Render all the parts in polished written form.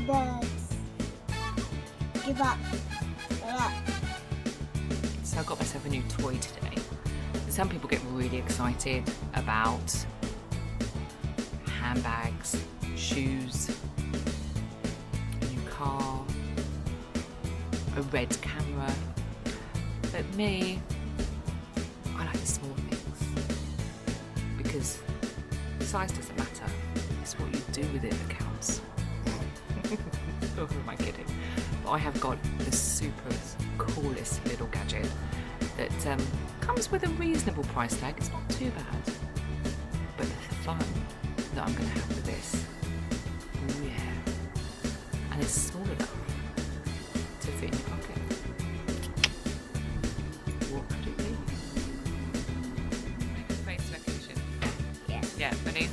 birds. Give up. So I got myself a new toy today. Some people get really excited about handbags, shoes, a new car, a red camera. But me, I like the small things because size doesn't matter. It's what you do with it that counts. Or am I kidding? But I have got the super coolest little gadget that comes with a reasonable price tag. It's not too bad. But the fun that I'm going to have with this, oh yeah. And it's small enough to fit in your pocket. What could it be? Make a face recognition. Yeah, ready?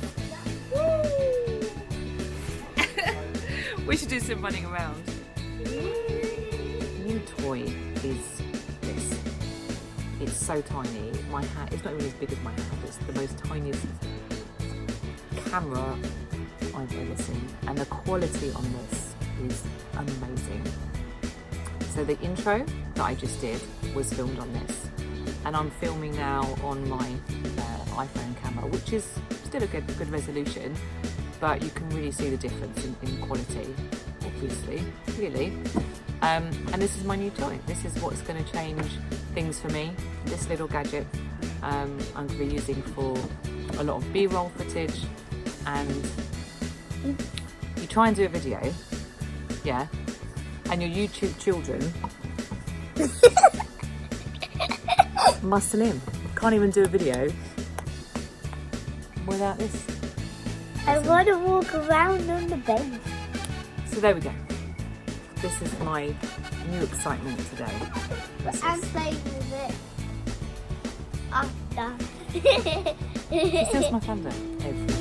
We should do some running around. New toy is this. It's so tiny. My hand, it's not even as big as my hand. It's the most tiniest camera I've ever seen. And the quality on this is amazing. So the intro that I just did was filmed on this. And I'm filming now on my iPhone camera, which is still a good resolution. But you can really see the difference in quality, obviously, really. And this is my new toy. This is what's going to change things for me. This little gadget I'm going to be using for a lot of B-roll footage. And you try and do a video, yeah, and your YouTube children muscle in. Can't even do a video without this. I want to walk around on the base. So there we go. This is my new excitement today. I'm playing with it after. This is my thunder every